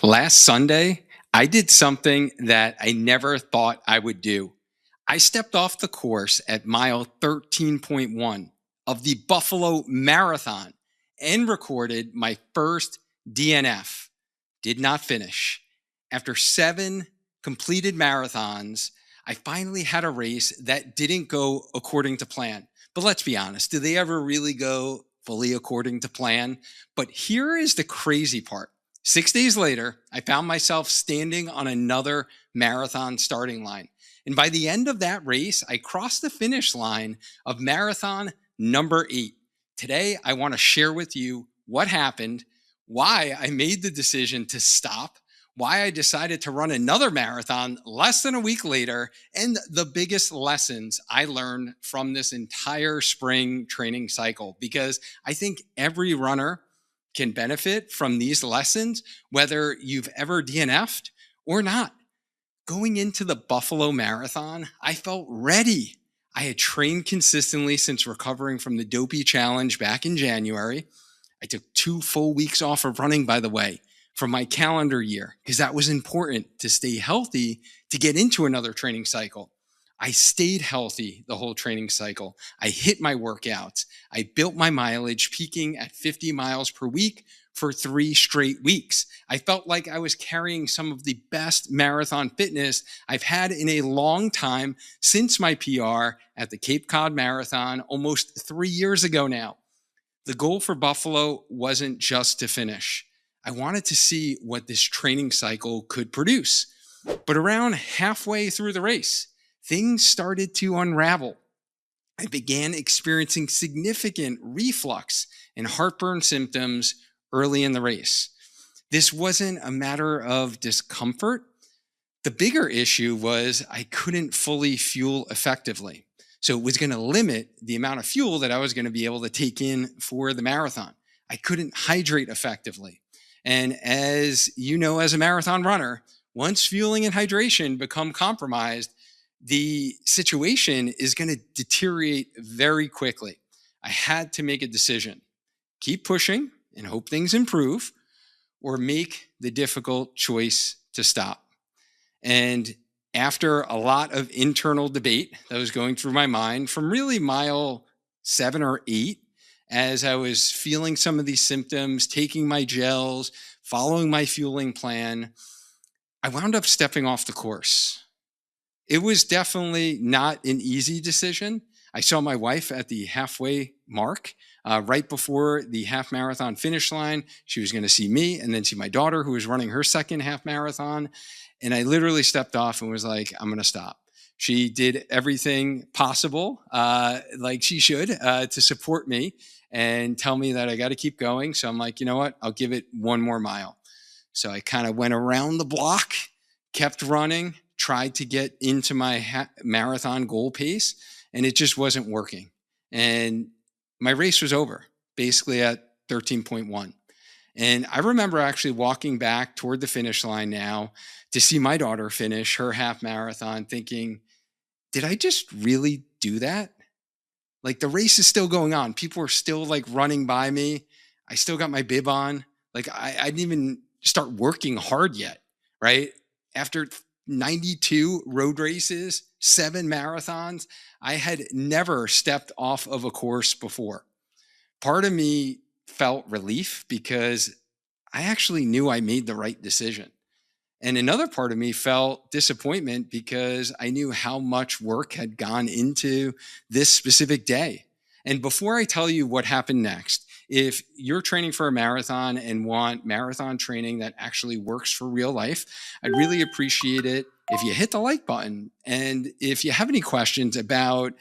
Last Sunday, I did something that I never thought I would do. I stepped off the course at mile 13.1 of the Buffalo Marathon and recorded my first DNF. Did not finish. After 7 completed marathons, I finally had a race that didn't go according to plan. But let's be honest, do they ever really go fully according to plan? But here is the crazy part. 6 days later, I found myself standing on another marathon starting line. And by the end of that race, I crossed the finish line of marathon number 8. Today, I want to share with you what happened, why I made the decision to stop, why I decided to run another marathon less than a week later, and the biggest lessons I learned from this entire spring training cycle. Because I think every runner can benefit from these lessons, whether you've ever DNF'd or not. Going into the Buffalo Marathon, I felt ready. I had trained consistently since recovering from the dopey challenge back in January. I took 2 full weeks off of running, by the way, from my calendar year, because that was important to stay healthy to get into another training cycle. I stayed healthy the whole training cycle. I hit my workouts. I built my mileage, peaking at 50 miles per week for 3 straight weeks. I felt like I was carrying some of the best marathon fitness I've had in a long time since my PR at the Cape Cod Marathon almost 3 years ago now. The goal for Buffalo wasn't just to finish. I wanted to see what this training cycle could produce. But around halfway through the race, things started to unravel. I began experiencing significant reflux and heartburn symptoms early in the race. This wasn't a matter of discomfort. The bigger issue was I couldn't fully fuel effectively. So it was going to limit the amount of fuel that I was going to be able to take in for the marathon. I couldn't hydrate effectively. And as you know, as a marathon runner, once fueling and hydration become compromised, the situation is going to deteriorate very quickly. I had to make a decision: keep pushing and hope things improve, or make the difficult choice to stop. And after a lot of internal debate that was going through my mind from really mile 7 or 8, as I was feeling some of these symptoms, taking my gels, following my fueling plan, I wound up stepping off the course. It was definitely not an easy decision. I saw my wife at the halfway mark, right before the half marathon finish line. She was going to see me and then see my daughter, who was running her second half marathon. And I literally stepped off and was like, I'm going to stop. She did everything possible, like she should, to support me and tell me that I got to keep going. So I'm like, you know what? I'll give it one more mile. So I kind of went around the block, kept running, tried to get into my marathon goal pace, and it just wasn't working. And my race was over, basically at 13.1. And I remember actually walking back toward the finish line now to see my daughter finish her half marathon, thinking, did I just really do that? Like, the race is still going on. People are still like running by me. I still got my bib on. Like, I didn't even start working hard yet, right? After 92 road races, 7 marathons, I had never stepped off of a course before. Part of me felt relief because I actually knew I made the right decision. And another part of me felt disappointment because I knew how much work had gone into this specific day. And before I tell you what happened next, if you're training for a marathon and want marathon training that actually works for real life, I'd really appreciate it if you hit the like button. And if you have any questions about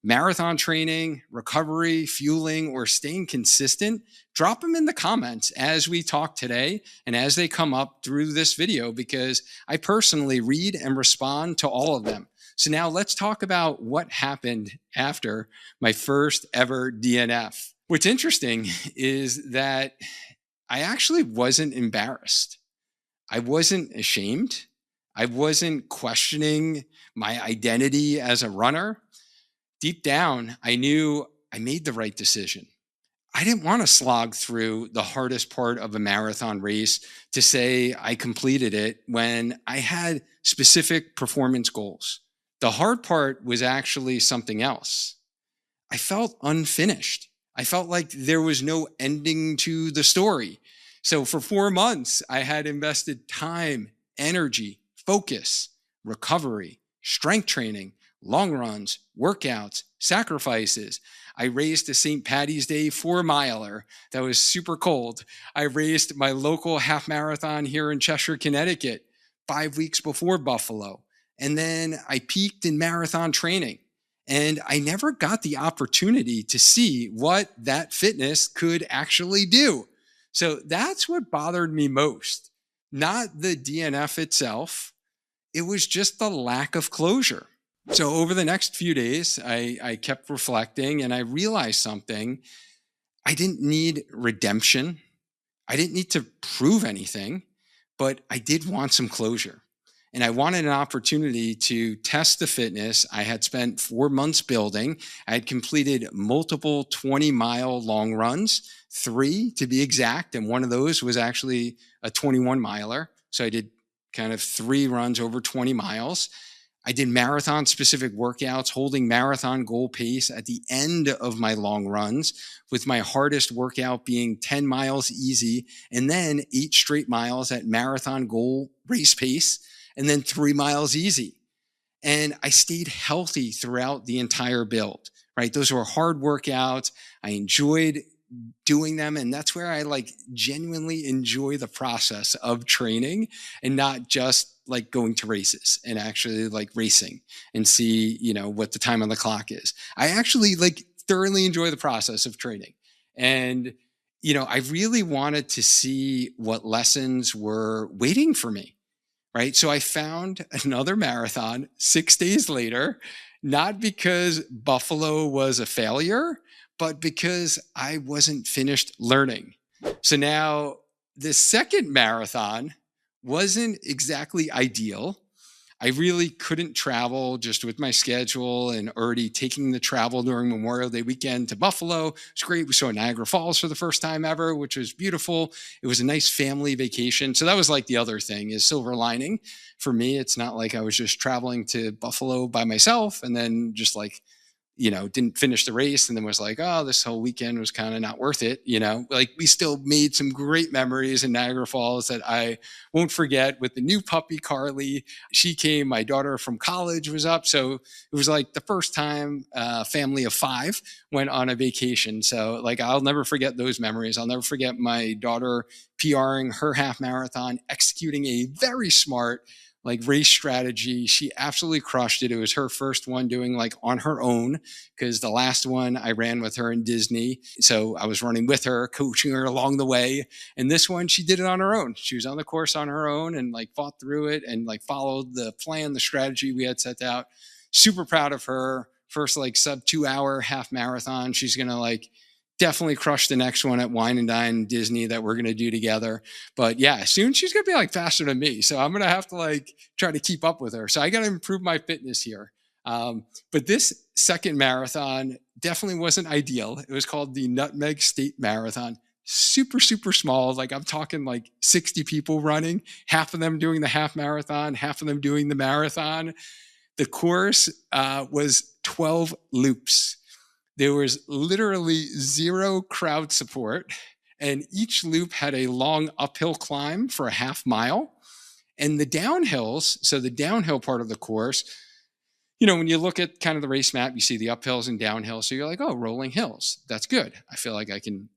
marathon training, recovery, fueling, or staying consistent, drop them in the comments as we talk today and as they come up through this video, because I personally read and respond to all of them. So now let's talk about what happened after my first ever DNF. What's interesting is that I actually wasn't embarrassed. I wasn't ashamed. I wasn't questioning my identity as a runner. Deep down, I knew I made the right decision. I didn't want to slog through the hardest part of a marathon race to say I completed it when I had specific performance goals. The hard part was actually something else. I felt unfinished. I felt like there was no ending to the story. So for 4 months, I had invested time, energy, focus, recovery, strength training, long runs, workouts, sacrifices. I raced a St. Patty's Day 4 miler that was super cold. I raced my local half marathon here in Cheshire, Connecticut, 5 weeks before Buffalo. And then I peaked in marathon training. And I never got the opportunity to see what that fitness could actually do. So that's what bothered me most, not the DNF itself. It was just the lack of closure. So over the next few days, I kept reflecting and I realized something. I didn't need redemption. I didn't need to prove anything, but I did want some closure. And I wanted an opportunity to test the fitness I had spent 4 months building. I had completed multiple 20-mile long runs, 3 to be exact. And one of those was actually a 21 miler. So I did kind of 3 runs over 20 miles. I did marathon specific workouts, holding marathon goal pace at the end of my long runs, with my hardest workout being 10 miles easy, and then 8 straight miles at marathon goal race pace, and then 3 miles easy. And I stayed healthy throughout the entire build, right? Those were hard workouts. I enjoyed doing them. And that's where I like genuinely enjoy the process of training and not just like going to races and actually like racing and see, what the time on the clock is. I actually like thoroughly enjoy the process of training. And, I really wanted to see what lessons were waiting for me. Right. So I found another marathon 6 days later, not because Buffalo was a failure, but because I wasn't finished learning. So now the second marathon wasn't exactly ideal. I really couldn't travel just with my schedule and already taking the travel during Memorial Day weekend to Buffalo. It's great. We saw Niagara Falls for the first time ever, which was beautiful. It was a nice family vacation. So that was like the other thing is silver lining for me. It's not like I was just traveling to Buffalo by myself and then just like, didn't finish the race and then was like, oh, this whole weekend was kind of not worth it. Like we still made some great memories in Niagara Falls that I won't forget with the new puppy, Carly. She came, my daughter from college was up. So it was like the first time a family of 5 went on a vacation. So like, I'll never forget those memories. I'll never forget my daughter PRing her half marathon, executing a very smart like race strategy. She absolutely crushed it. It was her first one doing like on her own because the last one I ran with her in Disney. So I was running with her, coaching her along the way. And this one, she did it on her own. She was on the course on her own and like fought through it and like followed the plan, the strategy we had set out. Super proud of her. First like sub 2 hour half marathon. She's going to like definitely crush the next one at Wine and Dine Disney that we're going to do together. But yeah, soon she's going to be like faster than me. So I'm going to have to like try to keep up with her. So I got to improve my fitness here. But this second marathon definitely wasn't ideal. It was called the Nutmeg State Marathon. Super, super small. Like I'm talking like 60 people running, half of them doing the half marathon, half of them doing the marathon. The course was 12 loops. There was literally 0 crowd support, and each loop had a long uphill climb for a half mile. And the downhills, so the downhill part of the course, when you look at kind of the race map, you see the uphills and downhills. So you're like, oh, rolling hills. That's good. I feel like I can,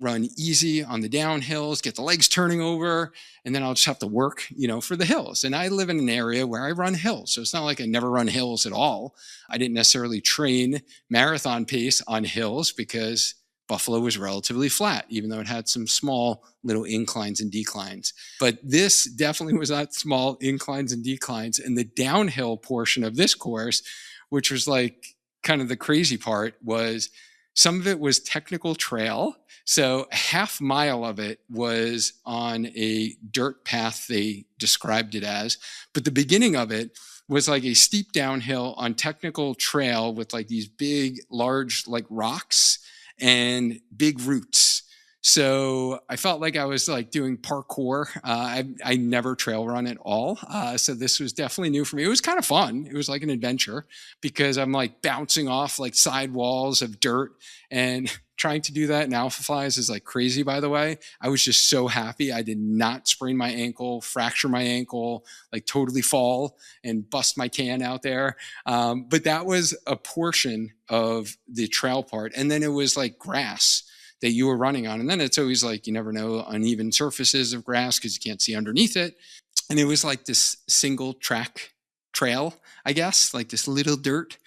run easy on the downhills, get the legs turning over, and then I'll just have to work, for the hills. And I live in an area where I run hills. So it's not like I never run hills at all. I didn't necessarily train marathon pace on hills because Buffalo was relatively flat, even though it had some small little inclines and declines. But this definitely was not small inclines and declines. And the downhill portion of this course, which was like kind of the crazy part, was some of it was technical trail. So a half mile of it was on a dirt path, they described it as. But the beginning of it was like a steep downhill on technical trail with like these big, large like rocks. and big roots. So I felt like I was like doing parkour. I never trail run at all. So this was definitely new for me. It was kind of fun. It was like an adventure because I'm like bouncing off like side walls of dirt and trying to do that in alpha flies is like crazy, by the way. I was just so happy I did not sprain my ankle, fracture my ankle, like totally fall and bust my can out there. But that was a portion of the trail part. And then it was like grass that you were running on. And then it's always like, you never know, uneven surfaces of grass because you can't see underneath it. And it was like this single track trail, I guess, like this little dirt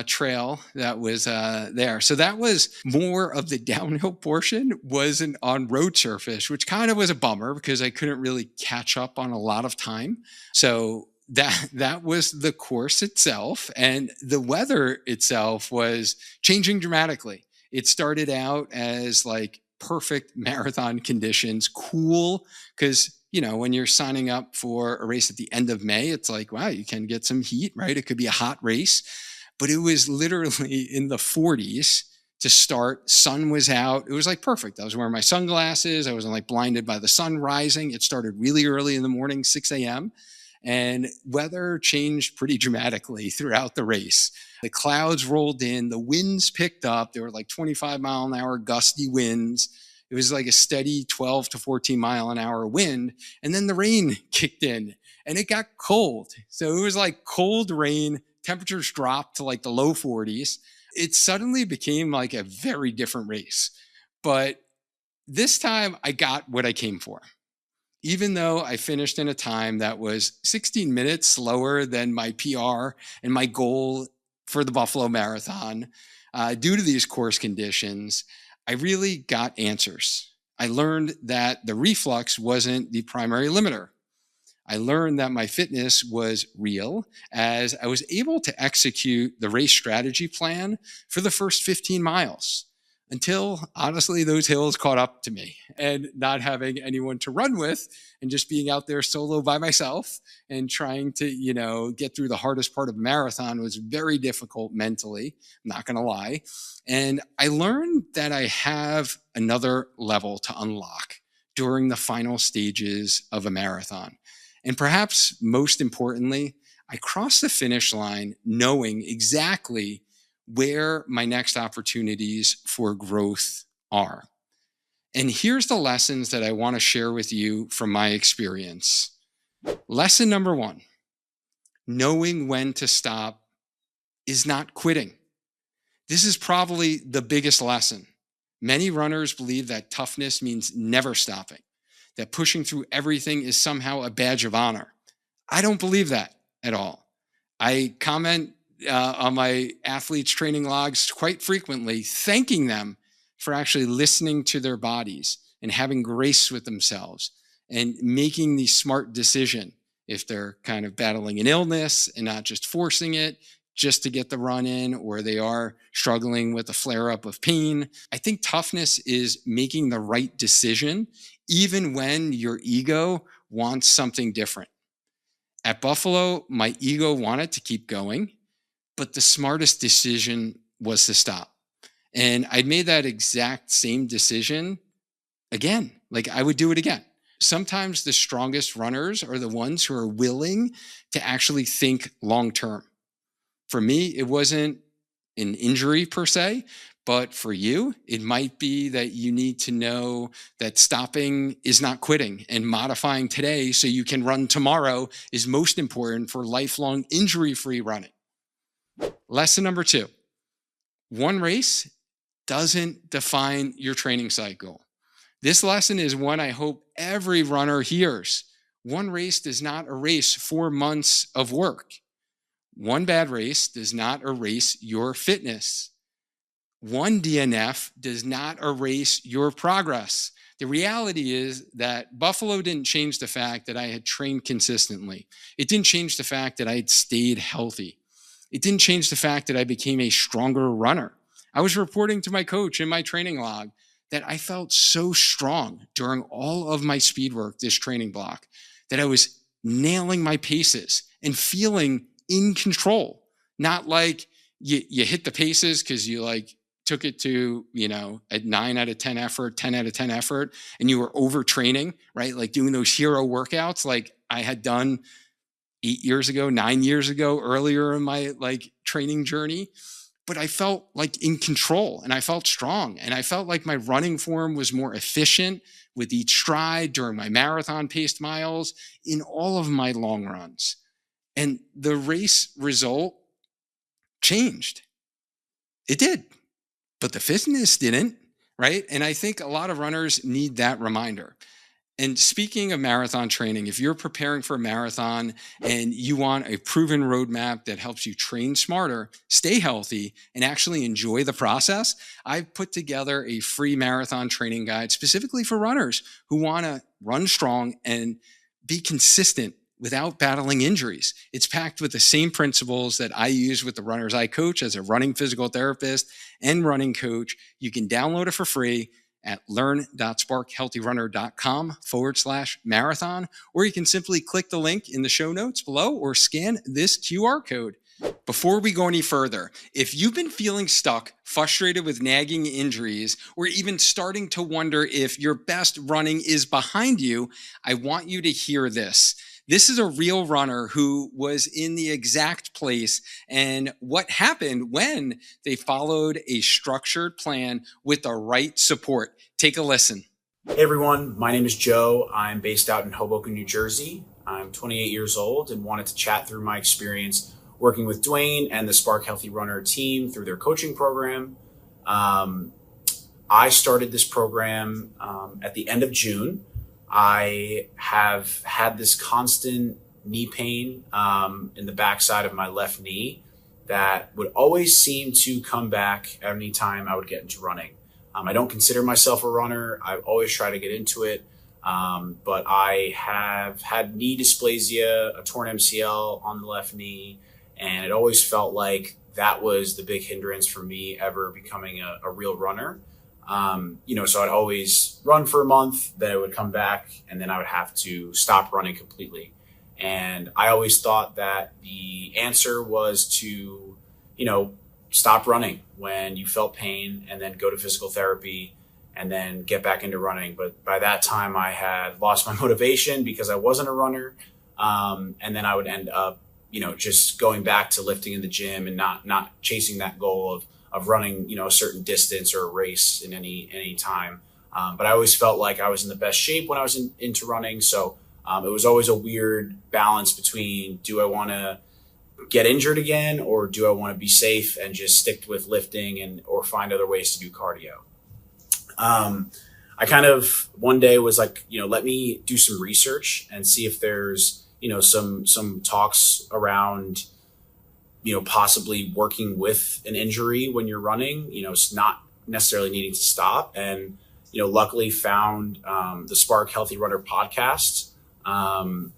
trail that was there. So that was more of the downhill portion wasn't on road surface, which kind of was a bummer because I couldn't really catch up on a lot of time. So that was the course itself, and the weather itself was changing dramatically. It started out as like perfect marathon conditions, cool, because when you're signing up for a race at the end of May, it's like, wow, you can get some heat, right? It could be a hot race, but it was literally in the 40s to start. Sun was out. It was like perfect. I was wearing my sunglasses. I wasn't like blinded by the sun rising. It started really early in the morning, 6 a.m. And weather changed pretty dramatically throughout the race. The clouds rolled in, the winds picked up. There were like 25-mile-an-hour gusty winds. It was like a steady 12 to 14 mile an hour wind. And then the rain kicked in and it got cold. So it was like cold rain. Temperatures dropped to like the low 40s. It suddenly became like a very different race. But this time I got what I came for. Even though I finished in a time that was 16 minutes slower than my PR and my goal for the Buffalo Marathon, due to these course conditions, I really got answers. I learned that the reflux wasn't the primary limiter. I learned that my fitness was real as I was able to execute the race strategy plan for the first 15 miles until honestly those hills caught up to me, and not having anyone to run with and just being out there solo by myself and trying to get through the hardest part of a marathon was very difficult mentally, I'm not going to lie. And I learned that I have another level to unlock during the final stages of a marathon. And perhaps most importantly, I crossed the finish line knowing exactly where my next opportunities for growth are. And here's the lessons that I want to share with you from my experience. Lesson number one, knowing when to stop is not quitting. This is probably the biggest lesson. Many runners believe that toughness means never stopping, that pushing through everything is somehow a badge of honor. I don't believe that at all. I comment on my athletes' training logs quite frequently, thanking them for actually listening to their bodies and having grace with themselves and making the smart decision if they're kind of battling an illness and not just forcing it just to get the run in, or they are struggling with a flare up of pain. I think toughness is making the right decision, even when your ego wants something different. At Buffalo, my ego wanted to keep going, but the smartest decision was to stop. And I made that exact same decision again. Like I would do it again. Sometimes the strongest runners are the ones who are willing to actually think long term. For me, it wasn't an injury per se, but for you, it might be that you need to know that stopping is not quitting, and modifying today so you can run tomorrow is most important for lifelong injury-free running. Lesson number two, one race doesn't define your training cycle. This lesson is one I hope every runner hears. One race does not erase 4 months of work. One bad race does not erase your fitness. One DNF does not erase your progress. The reality is that Buffalo didn't change the fact that I had trained consistently. It didn't change the fact that I had stayed healthy. It didn't change the fact that I became a stronger runner. I was reporting to my coach in my training log that I felt so strong during all of my speed work, this training block, that I was nailing my paces and feeling in control. Not like you hit the paces because you like took it to, a 9 out of 10 effort, 10 out of 10 effort, and you were overtraining, right? Like doing those hero workouts like I had done 8 years ago, 9 years ago, earlier in my like training journey. But I felt like in control and I felt strong and I felt like my running form was more efficient with each stride during my marathon paced miles, in all of my long runs. And the race result changed. It did, but the fitness didn't, right? And I think a lot of runners need that reminder. And speaking of marathon training, if you're preparing for a marathon and you want a proven roadmap that helps you train smarter, stay healthy, and actually enjoy the process, I've put together a free marathon training guide specifically for runners who want to run strong and be consistent without battling injuries. It's packed with the same principles that I use with the runners I coach as a running physical therapist and running coach. You can download it for free at learn.sparkhealthyrunner.com/marathon, or you can simply click the link in the show notes below or scan this QR code. Before we go any further, if you've been feeling stuck, frustrated with nagging injuries, or even starting to wonder if your best running is behind you, I want you to hear this. This is a real runner who was in the exact place and what happened when they followed a structured plan with the right support. Take a listen. Hey everyone, my name is Joe. I'm based out in Hoboken, New Jersey. I'm 28 years old and wanted to chat through my experience working with Dwayne and the Spark Healthy Runner team through their coaching program. I started this program at the end of June. I have had this constant knee pain in the backside of my left knee that would always seem to come back any time I would get into running. I don't consider myself a runner. I always try to get into it. But I have had knee dysplasia, a torn MCL on the left knee, and it always felt like that was the big hindrance for me ever becoming a real runner. So I'd always run for a month, then it would come back, and then I would have to stop running completely. And I always thought that the answer was to, stop running when you felt pain and then go to physical therapy and then get back into running. But by that time I had lost my motivation because I wasn't a runner. And then I would end up, just going back to lifting in the gym and not chasing that goal of running, a certain distance or a race in any time. But I always felt like I was in the best shape when I was into running. So it was always a weird balance between, do I want to get injured again, or do I want to be safe and just stick with lifting or find other ways to do cardio? I kind of one day was like, let me do some research and see if there's, some talks around, possibly working with an injury when you're running, it's not necessarily needing to stop. And, luckily found the Spark Healthy Runner podcast on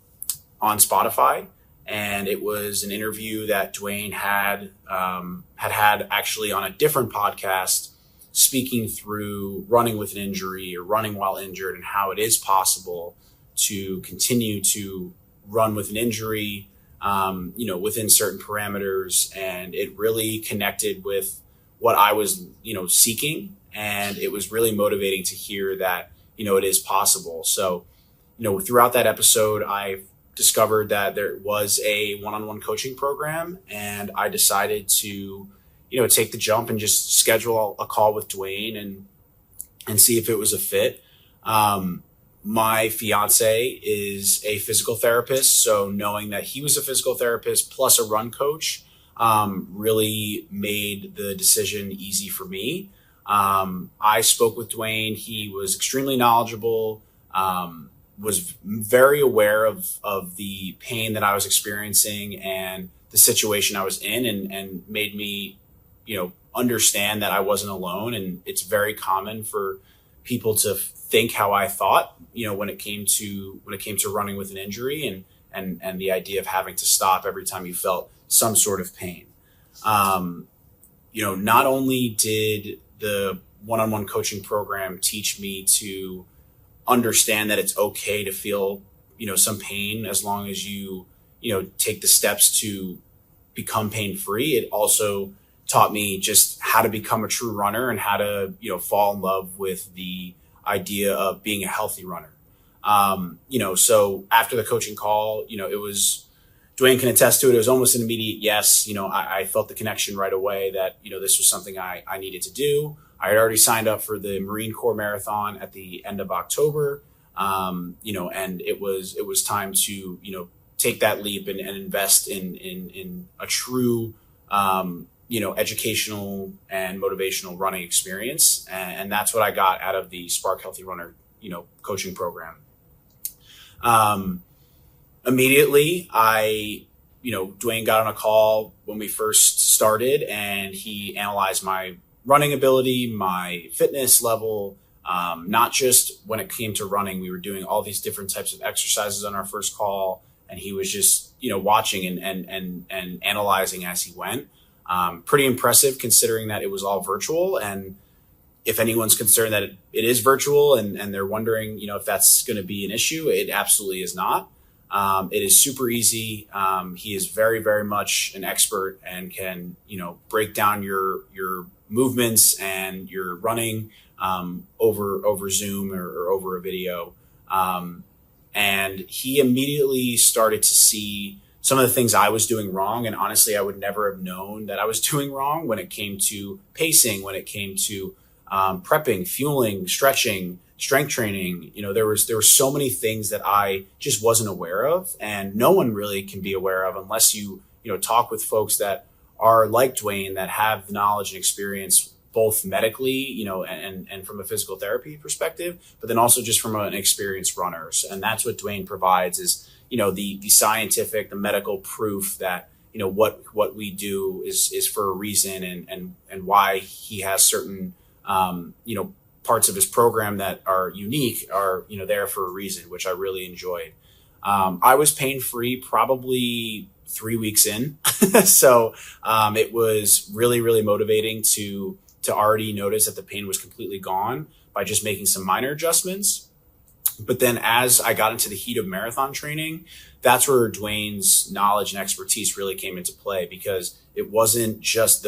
Spotify. And it was an interview that Dwayne had actually on a different podcast, speaking through running with an injury or running while injured and how it is possible to continue to run with an injury, within certain parameters. And it really connected with what I was, seeking. And it was really motivating to hear that, it is possible. So, throughout that episode, I discovered that there was a one-on-one coaching program, and I decided to, take the jump and just schedule a call with Dwayne and see if it was a fit. My fiance is a physical therapist, so knowing that he was a physical therapist plus a run coach really made the decision easy for me. I spoke with Dwayne. He was extremely knowledgeable, was very aware of the pain that I was experiencing and the situation I was in, and made me, understand that I wasn't alone. And it's very common for people to think how I thought, when it came to running with an injury and the idea of having to stop every time you felt some sort of pain. Not only did the one-on-one coaching program teach me to understand that it's okay to feel, some pain as long as you take the steps to become pain-free. It also taught me just how to become a true runner and how to, fall in love with the idea of being a healthy runner. So after the coaching call, it was, Dwayne can attest to it. It was almost an immediate yes. I felt the connection right away that, this was something I needed to do. I had already signed up for the Marine Corps Marathon at the end of October. And it was time to, take that leap and invest in a true, educational and motivational running experience. And that's what I got out of the Spark Healthy Runner, coaching program. Immediately Dwayne got on a call when we first started, and he analyzed my running ability, my fitness level, not just when it came to running. We were doing all these different types of exercises on our first call, and he was just, watching and analyzing as he went. Pretty impressive considering that it was all virtual. And if anyone's concerned that it is virtual and they're wondering, if that's going to be an issue, it absolutely is not. It is super easy. He is very, very much an expert and can, break down your movements and your running, over Zoom or over a video. And he immediately started to see some of the things I was doing wrong. And honestly, I would never have known that I was doing wrong when it came to pacing, when it came to, prepping, fueling, stretching, strength training. There were so many things that I just wasn't aware of, and no one really can be aware of unless you talk with folks that are like Dwayne, that have the knowledge and experience, both medically, and from a physical therapy perspective, but then also just from an experienced runners. And that's what Dwayne provides is, the scientific, the medical proof that, what we do is for a reason, and why he has certain, parts of his program that are unique are, there for a reason, which I really enjoyed. I was pain-free probably 3 weeks in. So, it was really, really motivating to already notice that the pain was completely gone by just making some minor adjustments. But then as I got into the heat of marathon training, that's where Dwayne's knowledge and expertise really came into play, because it wasn't just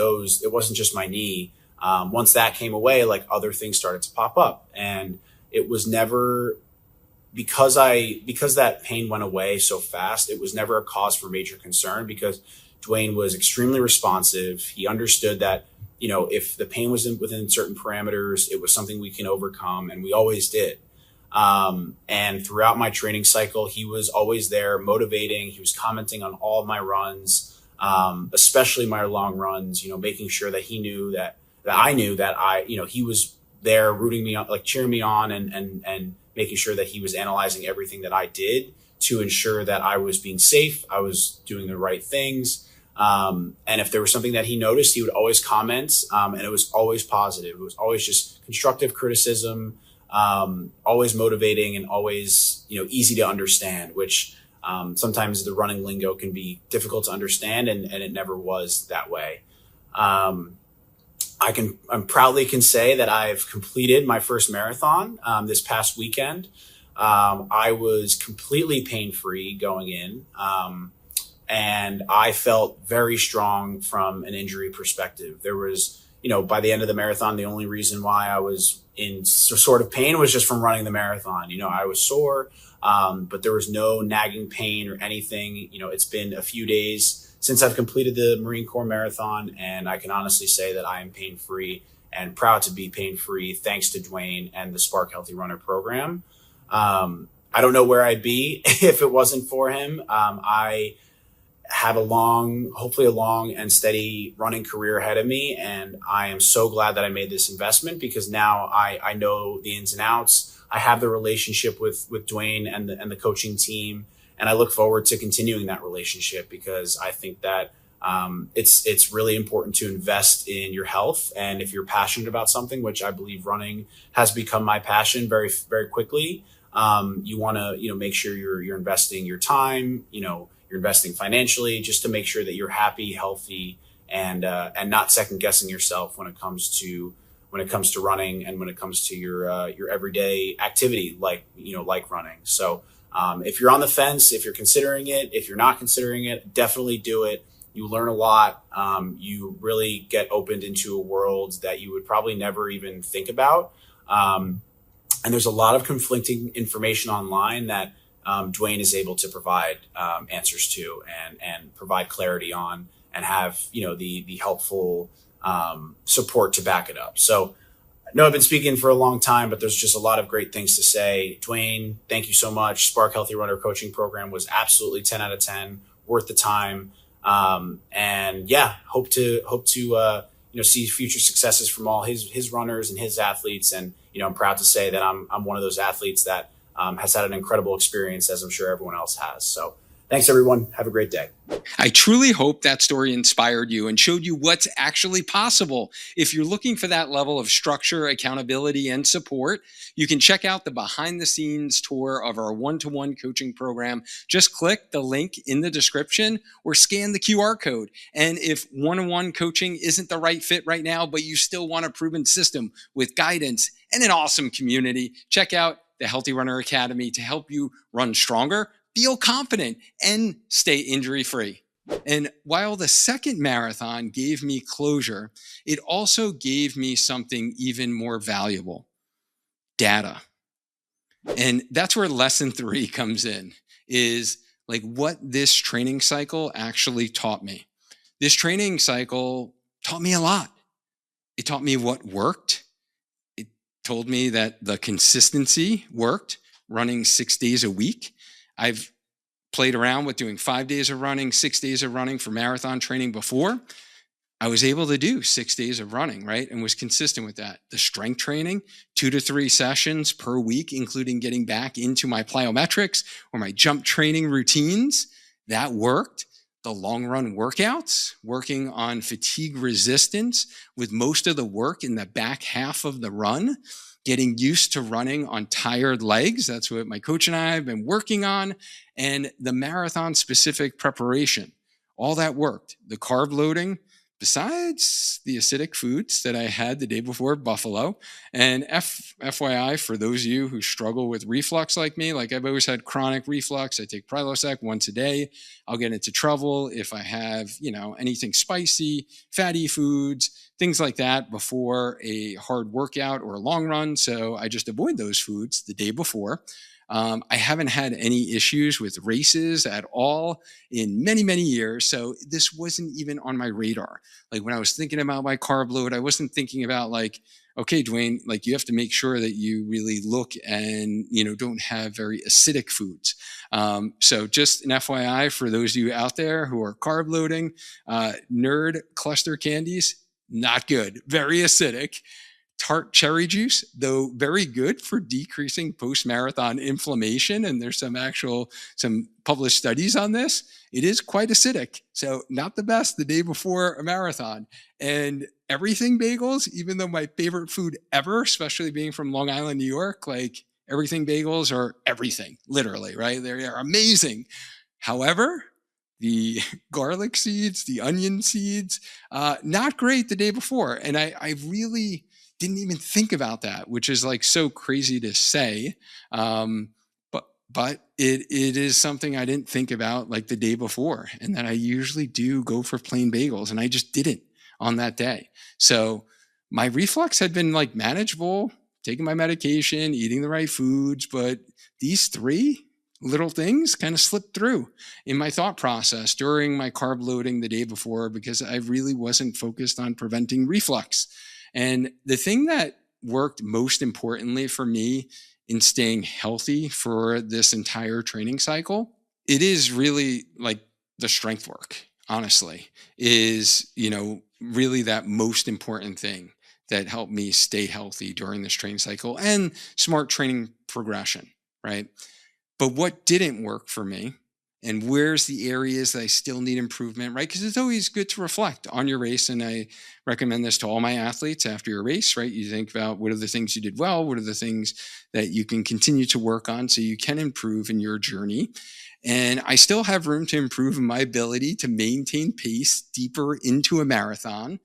my knee. Once that came away, like other things started to pop up, and it was never because that pain went away so fast. It was never a cause for major concern, because Dwayne was extremely responsive. He understood that, if the pain was within certain parameters, it was something we can overcome, and we always did. And throughout my training cycle, he was always there motivating. He was commenting on all of my runs, especially my long runs, making sure that he knew that I knew that he was there rooting me on, like cheering me on, and making sure that he was analyzing everything that I did to ensure that I was being safe. I was doing the right things. And if there was something that he noticed, he would always comment. And it was always positive. It was always just constructive criticism, always motivating, and always, easy to understand, which, sometimes the running lingo can be difficult to understand, and it never was that way. I proudly can say that I've completed my first marathon, this past weekend. I was completely pain-free going in. And I felt very strong from an injury perspective. There was, by the end of the marathon, the only reason why I was in sort of pain was just from running the marathon. I was sore, but there was no nagging pain or anything. It's been a few days since I've completed the Marine Corps Marathon, and I can honestly say that I am pain-free and proud to be pain-free thanks to Dwayne and the Spark Healthy Runner program. I don't know where I'd be if it wasn't for him. I have hopefully a long and steady running career ahead of me. And I am so glad that I made this investment, because now I know the ins and outs. I have the relationship with Dwayne and the coaching team. And I look forward to continuing that relationship, because I think that it's really important to invest in your health. And if you're passionate about something, which I believe running has become my passion very, very quickly, you want to, make sure you're investing your time, you're investing financially, just to make sure that you're happy, healthy, and not second guessing yourself when it comes to running, and when it comes to your everyday activity, like running. So if you're on the fence, if you're considering it, if you're not considering it, definitely do it. You learn a lot. You really get opened into a world that you would probably never even think about. And there's a lot of conflicting information online that Dwayne is able to provide answers to and provide clarity on, and have the helpful support to back it up. So I know I've been speaking for a long time, but there's just a lot of great things to say. Dwayne, thank you so much. Spark Healthy Runner coaching program was absolutely 10 out of 10, worth the time. And yeah, hope to see future successes from all his runners and his athletes. And I'm proud to say that I'm one of those athletes that has had an incredible experience, as I'm sure everyone else has. So thanks, everyone. Have a great day. I truly hope that story inspired you and showed you what's actually possible. If you're looking for that level of structure, accountability, and support, you can check out the behind-the-scenes tour of our one-to-one coaching program. Just click the link in the description or scan the QR code. And if one-on-one coaching isn't the right fit right now, but you still want a proven system with guidance and an awesome community, check out the Healthy Runner Academy to help you run stronger, feel confident, and stay injury-free. And while the second marathon gave me closure, it also gave me something even more valuable: data. And that's where lesson 3 comes in, is like what this training cycle actually taught me. This training cycle taught me a lot. It taught me what worked. It told me that the consistency worked, running 6 days a week. I've played around with doing 5 days of running, 6 days of running for marathon training before. I was able to do 6 days of running, right? And was consistent with that. The strength training, 2 to 3 sessions per week, including getting back into my plyometrics or my jump training routines, that worked. The long run workouts, working on fatigue resistance with most of the work in the back half of the run, getting used to running on tired legs. That's what my coach and I have been working on. And the marathon specific preparation, all that worked. The carb loading, besides the acidic foods that I had the day before Buffalo. And FYI, for those of you who struggle with reflux like me, like I've always had chronic reflux, I take Prilosec once a day. I'll get into trouble if I have, anything spicy, fatty foods, things like that before a hard workout or a long run. So I just avoid those foods the day before. I haven't had any issues with races at all in many, many years. So this wasn't even on my radar. Like when I was thinking about my carb load, I wasn't thinking about like, okay, Dwayne, like you have to make sure that you really look and, don't have very acidic foods. So just an FYI for those of you out there who are carb loading, Nerd cluster candies, not good, very acidic. Tart cherry juice, though very good for decreasing post-marathon inflammation, and there's some published studies on this. It is quite acidic, so not the best the day before a marathon. And everything bagels, even though my favorite food ever, especially being from Long Island, New York, like everything bagels are everything, literally, right? They are amazing. However, the garlic seeds, the onion seeds, not great the day before. And I really didn't even think about that, which is like so crazy to say. But it is something I didn't think about like the day before, and that I usually do go for plain bagels, and I just didn't on that day. So my reflux had been like manageable, taking my medication, eating the right foods, but these 3 little things kind of slipped through in my thought process during my carb loading the day before, because I really wasn't focused on preventing reflux. And the thing that worked most importantly for me in staying healthy for this entire training cycle, it is really like the strength work, honestly, is, really that most important thing that helped me stay healthy during this training cycle, and smart training progression, right? But what didn't work for me, and where's the areas that I still need improvement, right? Because it's always good to reflect on your race. And I recommend this to all my athletes after your race, right? You think about what are the things you did well? What are the things that you can continue to work on so you can improve in your journey? And I still have room to improve in my ability to maintain pace deeper into a marathon.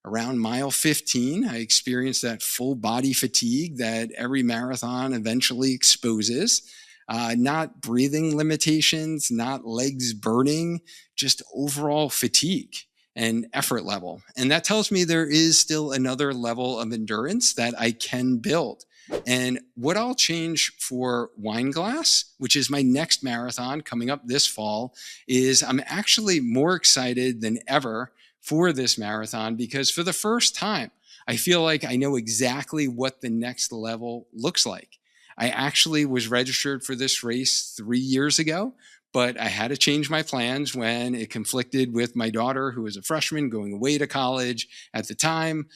Around mile 15, I experienced that full body fatigue that every marathon eventually exposes. not breathing limitations, not legs burning, just overall fatigue and effort level. And that tells me there is still another level of endurance that I can build. And what I'll change for Wineglass, which is my next marathon coming up this fall, is I'm actually more excited than ever for this marathon because for the first time, I feel like I know exactly what the next level looks like. I actually was registered for this race 3 years ago, but I had to change my plans when it conflicted with my daughter, who was a freshman going away to college at the time,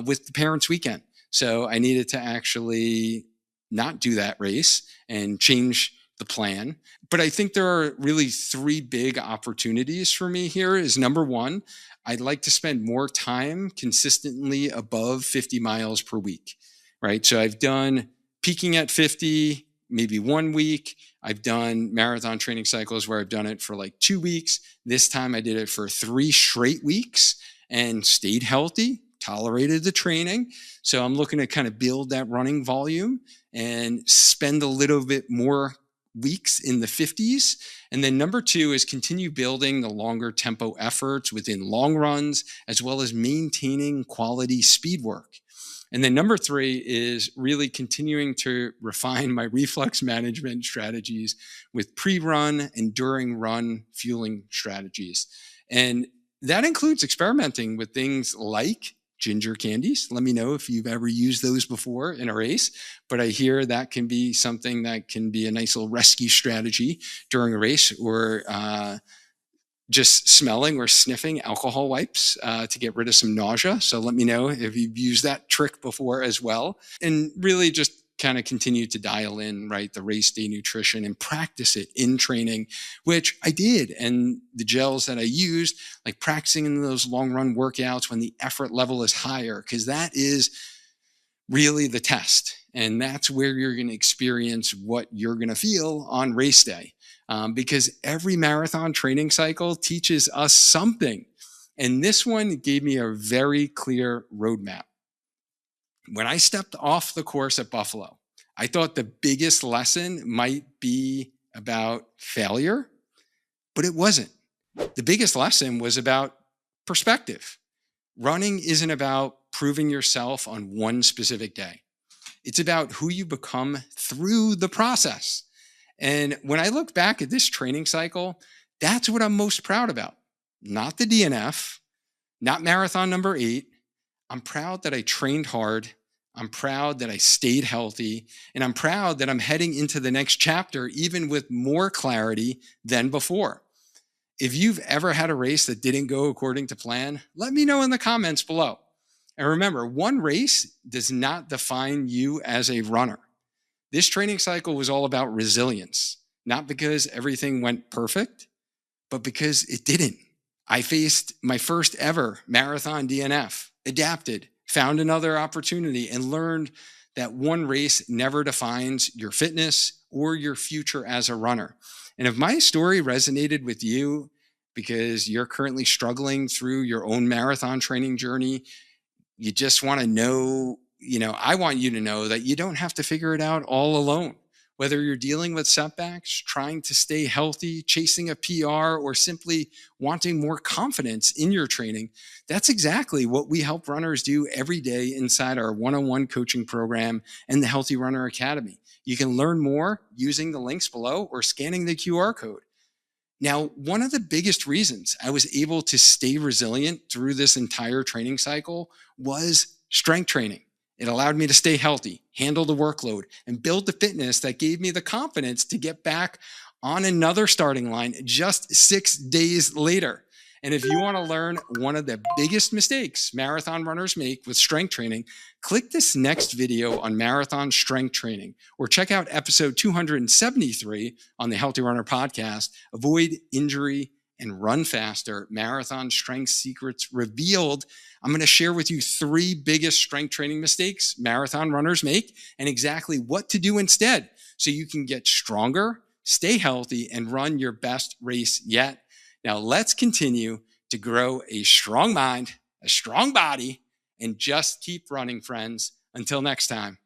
with the parents' weekend. So I needed to actually not do that race and change the plan. But I think there are really three big opportunities for me here is number one, I'd like to spend more time consistently above 50 miles per week, right? So I've done peaking at 50, maybe 1 week. I've done marathon training cycles where I've done it for like 2 weeks. This time I did it for 3 straight weeks and stayed healthy, tolerated the training. So I'm looking to kind of build that running volume and spend a little bit more weeks in the 50s. And then number two is continue building the longer tempo efforts within long runs, as well as maintaining quality speed work. And then number three is really continuing to refine my reflex management strategies with pre-run and during run fueling strategies. And that includes experimenting with things like ginger candies. Let me know if you've ever used those before in a race, but I hear that can be something that can be a nice little rescue strategy during a race, or just smelling or sniffing alcohol wipes to get rid of some nausea. So let me know if you've used that trick before as well. And really just kind of continue to dial in, right, the race day nutrition and practice it in training, which I did. And the gels that I used, like practicing in those long run workouts when the effort level is higher, because that is really the test. And that's where you're going to experience what you're going to feel on race day. Because every marathon training cycle teaches us something. And this one gave me a very clear roadmap. When I stepped off the course at Buffalo, I thought the biggest lesson might be about failure, but it wasn't. The biggest lesson was about perspective. Running isn't about proving yourself on one specific day. It's about who you become through the process. And when I look back at this training cycle, that's what I'm most proud about. Not the DNF, not marathon number 8. I'm proud that I trained hard. I'm proud that I stayed healthy. And I'm proud that I'm heading into the next chapter, even with more clarity than before. If you've ever had a race that didn't go according to plan, let me know in the comments below. And remember, one race does not define you as a runner. This training cycle was all about resilience, not because everything went perfect, but because it didn't. I faced my first ever marathon DNF, adapted, found another opportunity, and learned that one race never defines your fitness or your future as a runner. And if my story resonated with you because you're currently struggling through your own marathon training journey, you just want to know, I want you to know that you don't have to figure it out all alone. Whether you're dealing with setbacks, trying to stay healthy, chasing a PR, or simply wanting more confidence in your training, that's exactly what we help runners do every day inside our one-on-one coaching program and the Healthy Runner Academy. You can learn more using the links below or scanning the QR code. Now, one of the biggest reasons I was able to stay resilient through this entire training cycle was strength training. It allowed me to stay healthy, handle the workload, and build the fitness that gave me the confidence to get back on another starting line just 6 days later. And if you want to learn one of the biggest mistakes marathon runners make with strength training, click this next video on marathon strength training, or check out episode 273 on the Healthy Runner podcast, Avoid Injury and Run Faster, Marathon Strength Secrets Revealed. I'm going to share with you 3 biggest strength training mistakes marathon runners make and exactly what to do instead so you can get stronger, stay healthy, and run your best race yet. Now let's continue to grow a strong mind, a strong body, and just keep running, friends. Until next time.